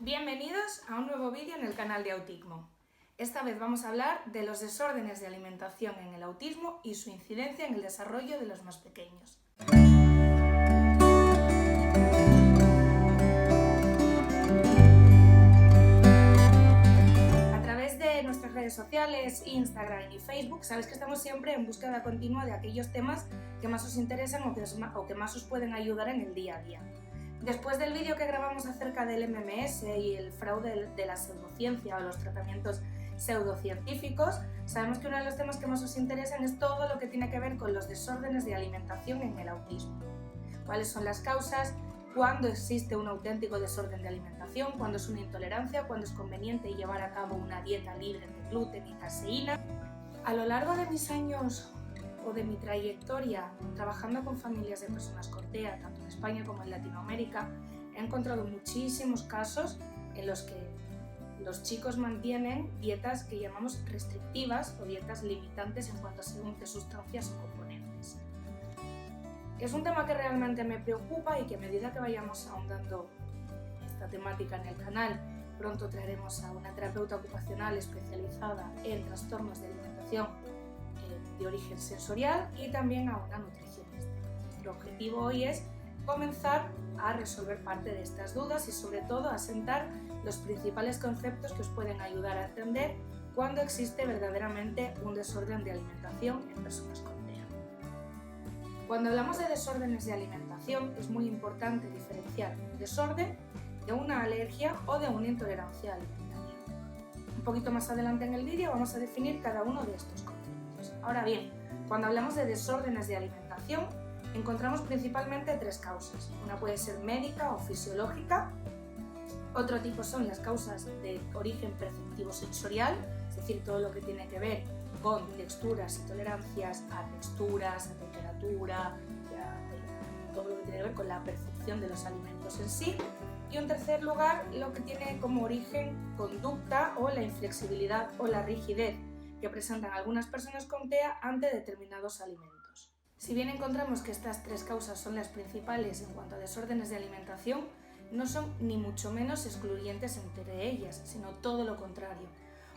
Bienvenidos a un nuevo vídeo en el canal de Autismo. Esta vez vamos a hablar de los desórdenes de alimentación en el autismo y su incidencia en el desarrollo de los más pequeños. A través de nuestras redes sociales, Instagram y Facebook, sabéis que estamos siempre en búsqueda continua de aquellos temas que más os interesan o que más os pueden ayudar en el día a día. Después del vídeo que grabamos acerca del MMS y el fraude de la pseudociencia o los tratamientos pseudocientíficos, sabemos que uno de los temas que más os interesan es todo lo que tiene que ver con los desórdenes de alimentación en el autismo. ¿Cuáles son las causas? ¿Cuándo existe un auténtico desorden de alimentación? ¿Cuándo es una intolerancia? ¿Cuándo es conveniente llevar a cabo una dieta libre de gluten y caseína? A lo largo de mis años o de mi trayectoria trabajando con familias de personas con TEA, tanto en España como en Latinoamérica, he encontrado muchísimos casos en los que los chicos mantienen dietas que llamamos restrictivas o dietas limitantes en cuanto a según qué sustancias o componentes. Es un tema que realmente me preocupa y que a medida que vayamos ahondando esta temática en el canal, pronto traeremos a una terapeuta ocupacional especializada en trastornos de alimentación de origen sensorial y también a una nutricionista. Nuestro objetivo hoy es comenzar a resolver parte de estas dudas y sobre todo a asentar los principales conceptos que os pueden ayudar a entender cuándo existe verdaderamente un desorden de alimentación en personas con TEA. Cuando hablamos de desórdenes de alimentación es muy importante diferenciar un desorden de una alergia o de una intolerancia alimentaria. Un poquito más adelante en el vídeo vamos a definir cada uno de estos conceptos. Ahora bien, cuando hablamos de desórdenes de alimentación, encontramos principalmente tres causas. Una puede ser médica o fisiológica, otro tipo son las causas de origen perceptivo sensorial, es decir, todo lo que tiene que ver con texturas y tolerancias a texturas, a temperatura, todo lo que tiene que ver con la percepción de los alimentos en sí. Y en tercer lugar, lo que tiene como origen conducta o la inflexibilidad o la rigidez que presentan algunas personas con TEA ante determinados alimentos. Si bien encontramos que estas tres causas son las principales en cuanto a desórdenes de alimentación, no son ni mucho menos excluyentes entre ellas, sino todo lo contrario.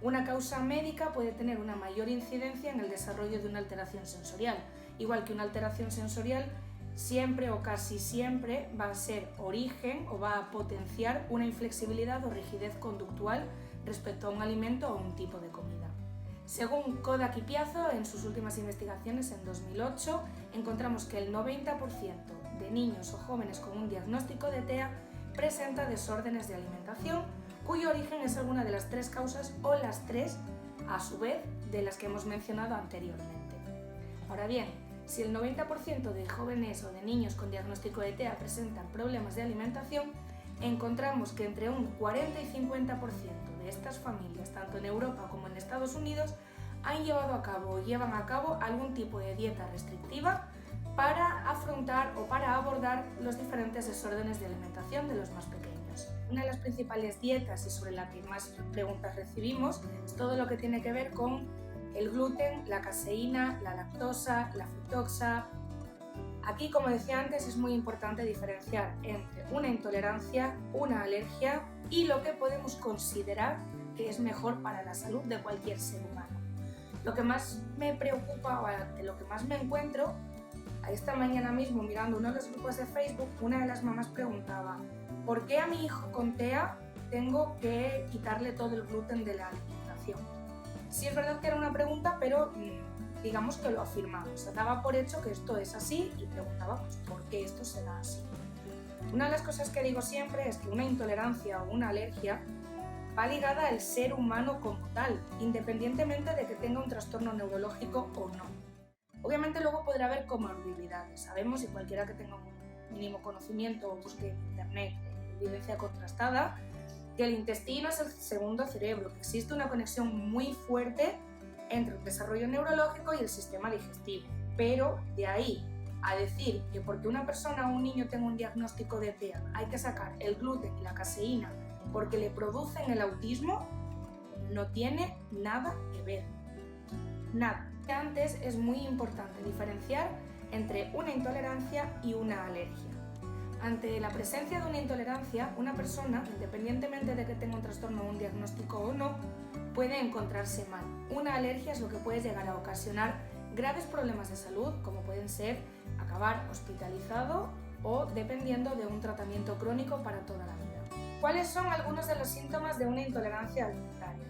Una causa médica puede tener una mayor incidencia en el desarrollo de una alteración sensorial, igual que una alteración sensorial siempre o casi siempre va a ser origen o va a potenciar una inflexibilidad o rigidez conductual respecto a un alimento o un tipo de comida. Según Kodak y Piazzo, en sus últimas investigaciones en 2008, encontramos que el 90% de niños o jóvenes con un diagnóstico de TEA presenta desórdenes de alimentación, cuyo origen es alguna de las tres causas o las tres, a su vez, de las que hemos mencionado anteriormente. Ahora bien, si el 90% de jóvenes o de niños con diagnóstico de TEA presentan problemas de alimentación, encontramos que entre un 40 y 50% de estas familias, tanto en Europa como en Estados Unidos, han llevado a cabo o llevan a cabo algún tipo de dieta restrictiva para afrontar o para abordar los diferentes desórdenes de alimentación de los más pequeños. Una de las principales dietas y sobre la que más preguntas recibimos es todo lo que tiene que ver con el gluten, la caseína, la lactosa, la fructosa. Aquí, como decía antes, es muy importante diferenciar entre una intolerancia, una alergia y lo que podemos considerar que es mejor para la salud de cualquier ser humano. Lo que más me preocupa o de lo que más me encuentro, esta mañana mismo mirando uno de los grupos de Facebook, una de las mamás preguntaba ¿por qué a mi hijo con TEA tengo que quitarle todo el gluten de la alimentación? Sí, es verdad que era una pregunta, pero digamos que lo afirmaba, o sea, daba por hecho que esto es así y preguntaba pues, por qué esto se da así. Una de las cosas que digo siempre es que una intolerancia o una alergia va ligada al ser humano como tal, independientemente de que tenga un trastorno neurológico o no. Obviamente luego podrá haber comorbilidades, sabemos, y cualquiera que tenga un mínimo conocimiento o busque en internet evidencia contrastada, que el intestino es el segundo cerebro, que existe una conexión muy fuerte entre el desarrollo neurológico y el sistema digestivo. Pero de ahí a decir que porque una persona o un niño tenga un diagnóstico de TEA hay que sacar el gluten y la caseína porque le producen el autismo, no tiene nada que ver. Nada. Antes es muy importante diferenciar entre una intolerancia y una alergia. Ante la presencia de una intolerancia, una persona, independientemente de que tenga un trastorno o un diagnóstico o no, puede encontrarse mal. Una alergia es lo que puede llegar a ocasionar graves problemas de salud, como pueden ser acabar hospitalizado o dependiendo de un tratamiento crónico para toda la vida. ¿Cuáles son algunos de los síntomas de una intolerancia alimentaria?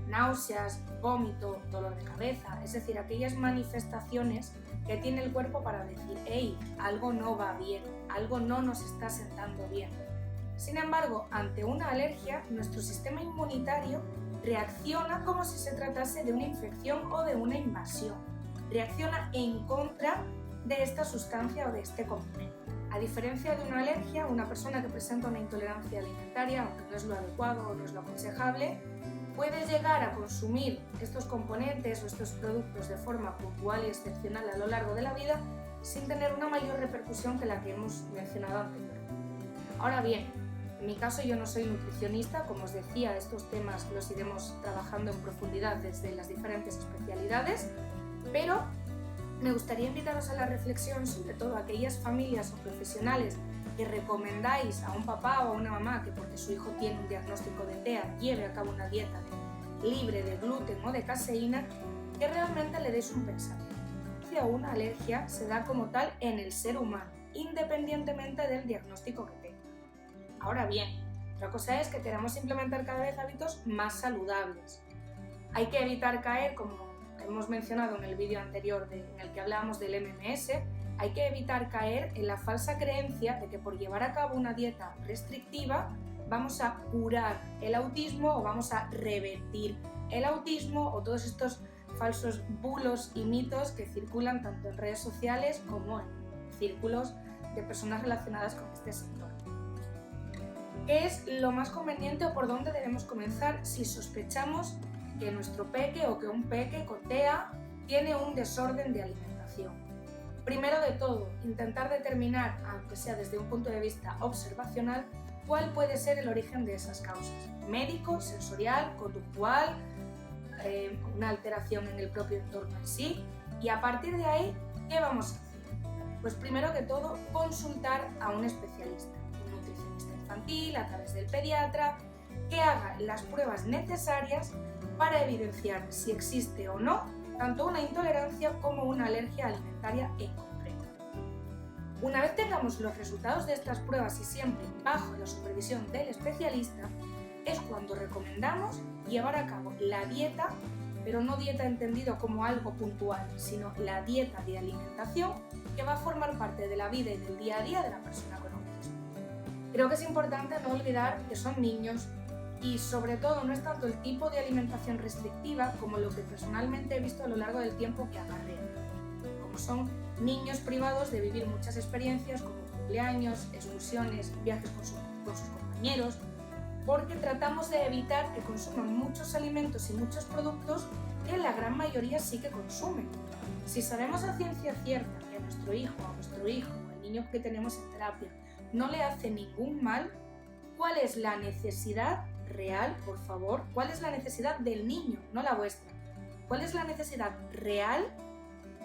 Náuseas, vómito, dolor de cabeza, es decir, aquellas manifestaciones que tiene el cuerpo para decir, hey, algo no va bien, algo no nos está sentando bien. Sin embargo, ante una alergia, nuestro sistema inmunitario reacciona como si se tratase de una infección o de una invasión. Reacciona en contra de esta sustancia o de este componente. A diferencia de una alergia, una persona que presenta una intolerancia alimentaria, aunque no es lo adecuado o no es lo aconsejable, puede llegar a consumir estos componentes o estos productos de forma puntual y excepcional a lo largo de la vida sin tener una mayor repercusión que la que hemos mencionado anteriormente. Ahora bien, en mi caso yo no soy nutricionista, como os decía, estos temas los iremos trabajando en profundidad desde las diferentes especialidades, pero me gustaría invitaros a la reflexión, sobre todo a aquellas familias o profesionales que recomendáis a un papá o a una mamá que porque su hijo tiene un diagnóstico de TEA lleve a cabo una dieta libre de gluten o de caseína, que realmente le deis un pensamiento. Una alergia se da como tal en el ser humano, independientemente del diagnóstico que tenga. Ahora bien, otra cosa es que queramos implementar cada vez hábitos más saludables. Hay que evitar caer, como hemos mencionado en el vídeo anterior en el que hablábamos del MMS, hay que evitar caer en la falsa creencia de que por llevar a cabo una dieta restrictiva vamos a curar el autismo o vamos a revertir el autismo o todos estos falsos bulos y mitos que circulan tanto en redes sociales como en círculos de personas relacionadas con este sector. ¿Qué es lo más conveniente o por dónde debemos comenzar si sospechamos que nuestro peque o que un peque con TEA tiene un desorden de alimentación? Primero de todo, intentar determinar, aunque sea desde un punto de vista observacional, cuál puede ser el origen de esas causas. Médico, sensorial, conductual, una alteración en el propio entorno en sí, y a partir de ahí, ¿qué vamos a hacer? Pues primero que todo, consultar a un especialista, un nutricionista infantil, a través del pediatra, que haga las pruebas necesarias para evidenciar si existe o no tanto una intolerancia como una alergia alimentaria en concreto. Una vez tengamos los resultados de estas pruebas y siempre bajo la supervisión del especialista, es cuando recomendamos llevar a cabo la dieta, pero no dieta entendido como algo puntual, sino la dieta de alimentación que va a formar parte de la vida y del día a día de la persona con autismo. Creo que es importante no olvidar que son niños y sobre todo no es tanto el tipo de alimentación restrictiva como lo que personalmente he visto a lo largo del tiempo que acarrea, como son niños privados de vivir muchas experiencias como cumpleaños, excursiones, viajes con sus compañeros, porque tratamos de evitar que consuman muchos alimentos y muchos productos que la gran mayoría sí que consumen. Si sabemos a ciencia cierta que a nuestro hijo, al niño que tenemos en terapia, no le hace ningún mal, ¿cuál es la necesidad real, por favor? ¿Cuál es la necesidad del niño, no la vuestra? ¿Cuál es la necesidad real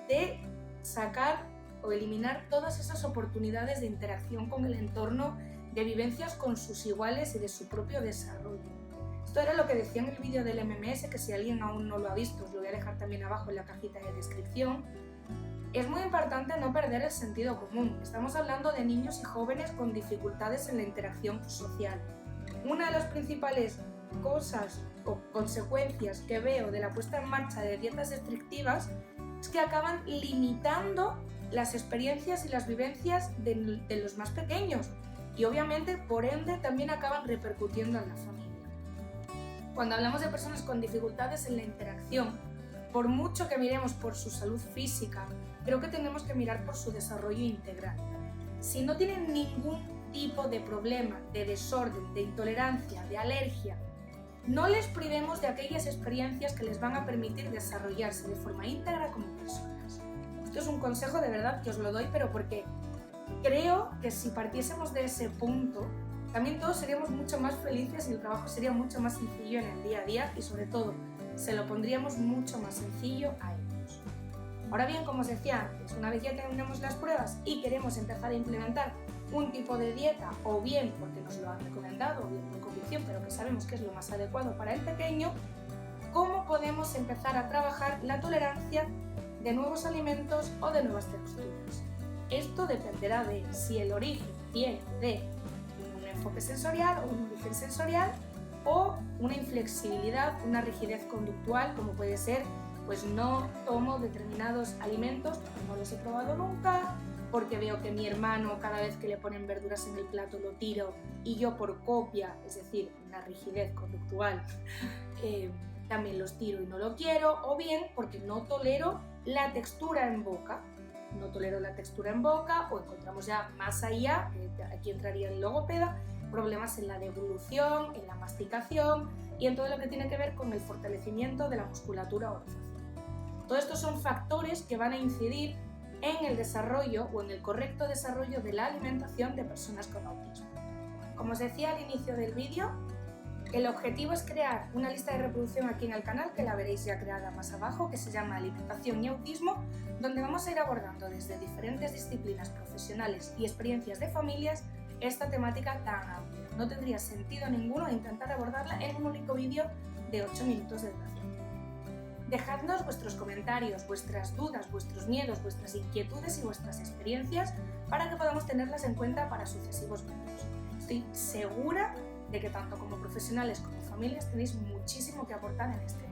de sacar o eliminar todas esas oportunidades de interacción con el entorno, de vivencias con sus iguales y de su propio desarrollo? Esto era lo que decía en el vídeo del MMS, que si alguien aún no lo ha visto, os lo voy a dejar también abajo en la cajita de descripción. Es muy importante no perder el sentido común. Estamos hablando de niños y jóvenes con dificultades en la interacción social. Una de las principales cosas o consecuencias que veo de la puesta en marcha de dietas restrictivas es que acaban limitando las experiencias y las vivencias de los más pequeños y obviamente por ende también acaban repercutiendo en la familia. Cuando hablamos de personas con dificultades en la interacción, por mucho que miremos por su salud física, creo que tenemos que mirar por su desarrollo integral. Si no tienen ningún tipo de problema, de desorden, de intolerancia, de alergia, no les privemos de aquellas experiencias que les van a permitir desarrollarse de forma íntegra como personas. Esto es un consejo de verdad que os lo doy, pero porque creo que si partiésemos de ese punto, también todos seríamos mucho más felices y el trabajo sería mucho más sencillo en el día a día y sobre todo se lo pondríamos mucho más sencillo a ellos. Ahora bien, como os decía antes, una vez ya tenemos las pruebas y queremos empezar a implementar un tipo de dieta, o bien porque nos lo han recomendado, o bien por convicción, pero que sabemos que es lo más adecuado para el pequeño, cómo podemos empezar a trabajar la tolerancia de nuevos alimentos o de nuevas texturas. Esto dependerá de si el origen viene de un enfoque sensorial o un origen sensorial, o una inflexibilidad, una rigidez conductual, como puede ser, pues no tomo determinados alimentos porque no los he probado nunca, porque veo que mi hermano cada vez que le ponen verduras en el plato lo tiro y yo por copia, es decir, una rigidez conductual, también los tiro y no lo quiero, o bien porque no tolero la textura en boca. No tolero la textura en boca, o encontramos ya más allá, aquí entraría el logopeda, problemas en la devolución, en la masticación y en todo lo que tiene que ver con el fortalecimiento de la musculatura orofacial. Todos estos son factores que van a incidir en el desarrollo o en el correcto desarrollo de la alimentación de personas con autismo. Como os decía al inicio del vídeo, el objetivo es crear una lista de reproducción aquí en el canal, que la veréis ya creada más abajo, que se llama Alimentación y Autismo, donde vamos a ir abordando desde diferentes disciplinas profesionales y experiencias de familias esta temática tan amplia. No tendría sentido ninguno intentar abordarla en un único vídeo de 8 minutos de duración. Dejadnos vuestros comentarios, vuestras dudas, vuestros miedos, vuestras inquietudes y vuestras experiencias para que podamos tenerlas en cuenta para sucesivos vídeos. Estoy segura de que tanto como profesionales como familias tenéis muchísimo que aportar en este tema.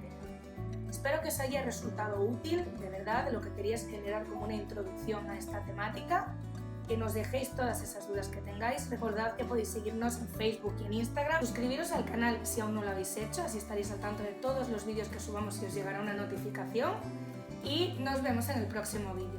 Espero que os haya resultado útil, de verdad, de lo que quería es generar como una introducción a esta temática, que nos dejéis todas esas dudas que tengáis. Recordad que podéis seguirnos en Facebook y en Instagram, suscribiros al canal si aún no lo habéis hecho, así estaréis al tanto de todos los vídeos que subamos y os llegará una notificación, y nos vemos en el próximo vídeo.